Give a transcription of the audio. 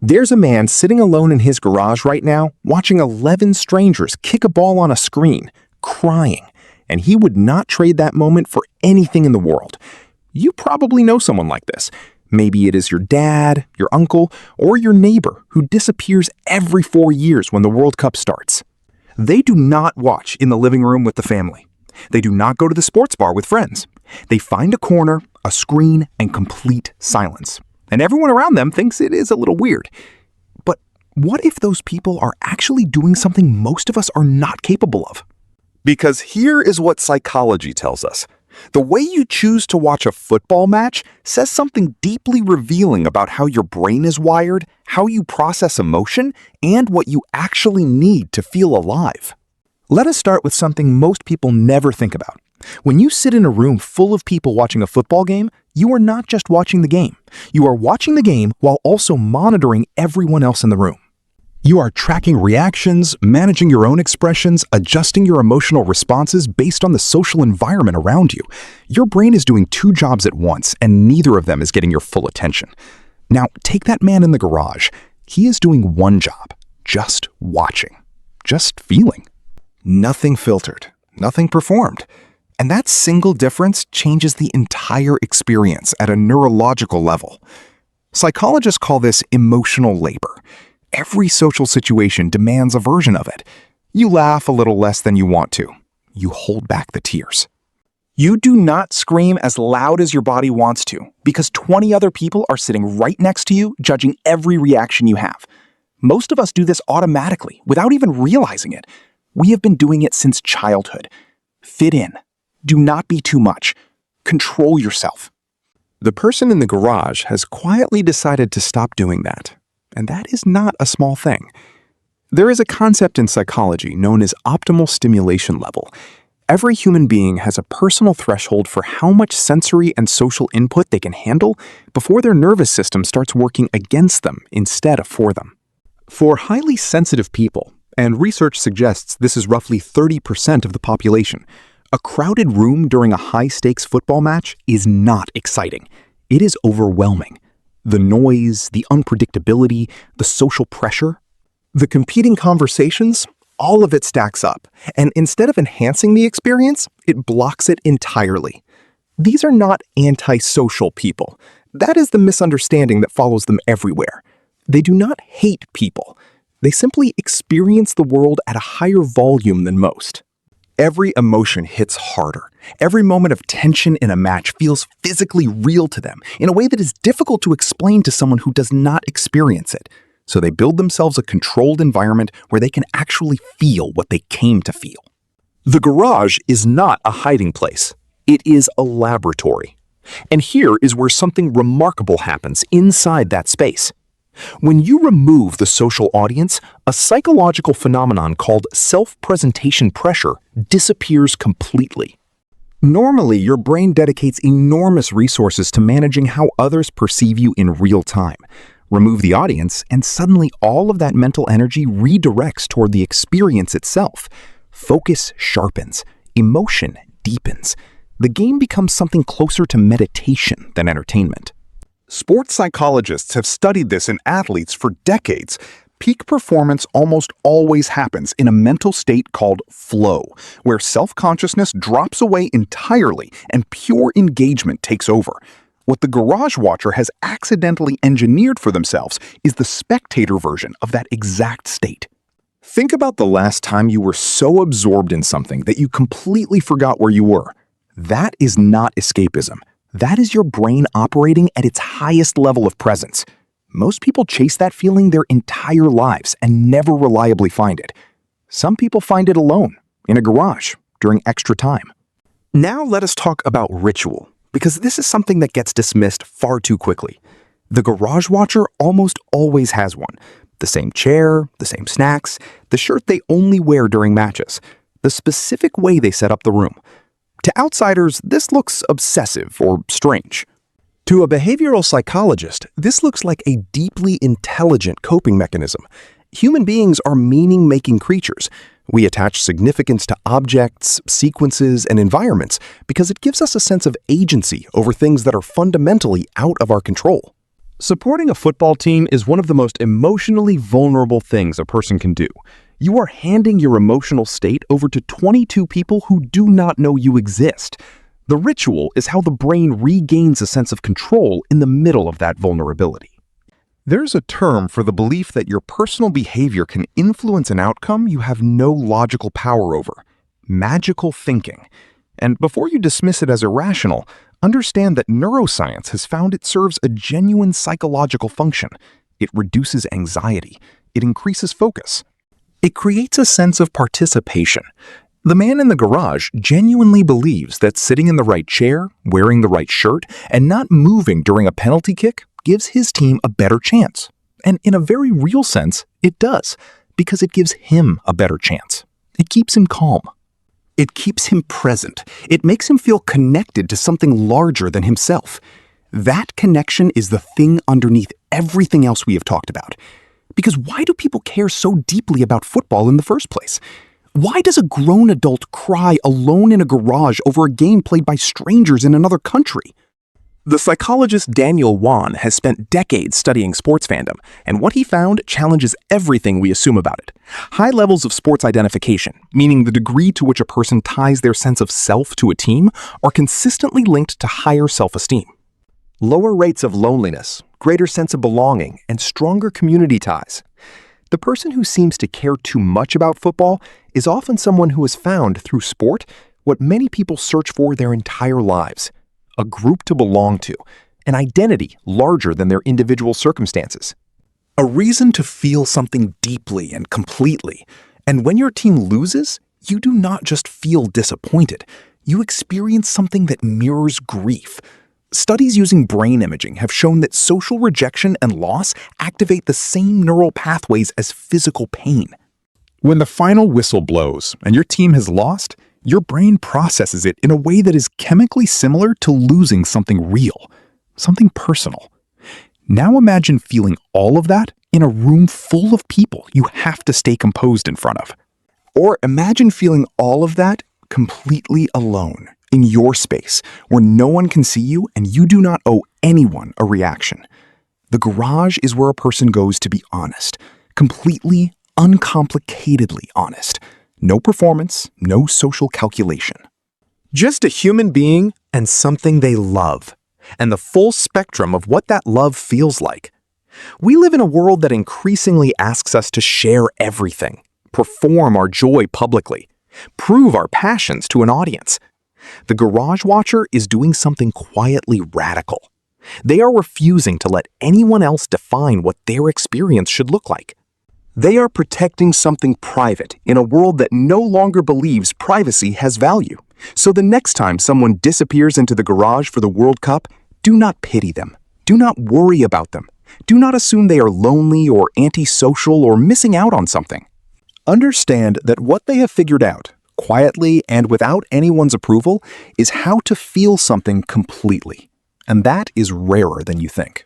There's a man sitting alone in his garage right now, watching 11 strangers kick a ball on a screen, crying, and he would not trade that moment for anything in the world. You probably know someone like this. Maybe it is your dad, your uncle, or your neighbor who disappears every 4 years when the World Cup starts. They do not watch in the living room with the family. They do not go to the sports bar with friends. They find a corner, a screen, and complete silence. And everyone around them thinks it is a little weird. But what if those people are actually doing something most of us are not capable of? Because here is what psychology tells us. The way you choose to watch a football match says something deeply revealing about how your brain is wired, how you process emotion, and what you actually need to feel alive. Let us start with something most people never think about. When you sit in a room full of people watching a football game, you are not just watching the game. You are watching the game while also monitoring everyone else in the room. You are tracking reactions, managing your own expressions, adjusting your emotional responses based on the social environment around you. Your brain is doing 2 jobs at once, and neither of them is getting your full attention. Now, take that man in the garage. He is doing 1 job, just watching, just feeling. Nothing filtered, nothing performed. And that single difference changes the entire experience at a neurological level. Psychologists call this emotional labor. Every social situation demands a version of it. You laugh a little less than you want to. You hold back the tears. You do not scream as loud as your body wants to because 20 other people are sitting right next to you, judging every reaction you have. Most of us do this automatically without even realizing it. We have been doing it since childhood. Fit in. Do not be too much. Control yourself. The person in the garage has quietly decided to stop doing that. And that is not a small thing. There is a concept in psychology known as optimal stimulation level. Every human being has a personal threshold for how much sensory and social input they can handle before their nervous system starts working against them instead of for them. For highly sensitive people, and research suggests this is roughly 30% of the population, a crowded room during a high-stakes football match is not exciting. It is overwhelming. The noise, the unpredictability, the social pressure, the competing conversations, all of it stacks up. And instead of enhancing the experience, it blocks it entirely. These are not antisocial people. That is the misunderstanding that follows them everywhere. They do not hate people. They simply experience the world at a higher volume than most. Every emotion hits harder. Every moment of tension in a match feels physically real to them in a way that is difficult to explain to someone who does not experience it. So they build themselves a controlled environment where they can actually feel what they came to feel. The garage is not a hiding place. It is a laboratory. And here is where something remarkable happens inside that space. When you remove the social audience, a psychological phenomenon called self-presentation pressure disappears completely. Normally, your brain dedicates enormous resources to managing how others perceive you in real time. Remove the audience, and suddenly all of that mental energy redirects toward the experience itself. Focus sharpens. Emotion deepens. The game becomes something closer to meditation than entertainment. Sports psychologists have studied this in athletes for decades. Peak performance almost always happens in a mental state called flow, where self-consciousness drops away entirely and pure engagement takes over. What the garage watcher has accidentally engineered for themselves is the spectator version of that exact state. Think about the last time you were so absorbed in something that you completely forgot where you were. That is not escapism. That is your brain operating at its highest level of presence. Most people chase that feeling their entire lives and never reliably find it. Some people find it alone, in a garage, during extra time. Now let us talk about ritual, because this is something that gets dismissed far too quickly. The garage watcher almost always has one. The same chair, the same snacks, the shirt they only wear during matches, the specific way they set up the room. To outsiders, this looks obsessive or strange. To a behavioral psychologist, this looks like a deeply intelligent coping mechanism. Human beings are meaning-making creatures. We attach significance to objects, sequences, and environments because it gives us a sense of agency over things that are fundamentally out of our control. Supporting a football team is one of the most emotionally vulnerable things a person can do. You are handing your emotional state over to 22 people who do not know you exist. The ritual is how the brain regains a sense of control in the middle of that vulnerability. There's a term for the belief that your personal behavior can influence an outcome you have no logical power over: magical thinking. And before you dismiss it as irrational, understand that neuroscience has found it serves a genuine psychological function. It reduces anxiety. It increases focus. It creates a sense of participation. The man in the garage genuinely believes that sitting in the right chair, wearing the right shirt, and not moving during a penalty kick gives his team a better chance. And in a very real sense, it does, because it gives him a better chance. It keeps him calm. It keeps him present. It makes him feel connected to something larger than himself. That connection is the thing underneath everything else we have talked about. Because why do people care so deeply about football in the first place? Why does a grown adult cry alone in a garage over a game played by strangers in another country? The psychologist Daniel Wan has spent decades studying sports fandom, and what he found challenges everything we assume about it. High levels of sports identification, meaning the degree to which a person ties their sense of self to a team, are consistently linked to higher self-esteem. Lower rates of loneliness, greater sense of belonging, and stronger community ties. The person who seems to care too much about football is often someone who has found through sport what many people search for their entire lives: a group to belong to, an identity larger than their individual circumstances. A reason to feel something deeply and completely. And when your team loses, you do not just feel disappointed. You experience something that mirrors grief. Studies using brain imaging have shown that social rejection and loss activate the same neural pathways as physical pain. When the final whistle blows and your team has lost, your brain processes it in a way that is chemically similar to losing something real, something personal. Now imagine feeling all of that in a room full of people you have to stay composed in front of. Or imagine feeling all of that completely alone, in your space, where no one can see you and you do not owe anyone a reaction. The garage is where a person goes to be honest, completely, uncomplicatedly honest. No performance, no social calculation. Just a human being and something they love, and the full spectrum of what that love feels like. We live in a world that increasingly asks us to share everything, perform our joy publicly, prove our passions to an audience. The garage watcher is doing something quietly radical. They are refusing to let anyone else define what their experience should look like. They are protecting something private in a world that no longer believes privacy has value. So the next time someone disappears into the garage for the World Cup, do not pity them. Do not worry about them. Do not assume they are lonely or antisocial or missing out on something. Understand that what they have figured out, quietly and without anyone's approval, is how to feel something completely. And that is rarer than you think.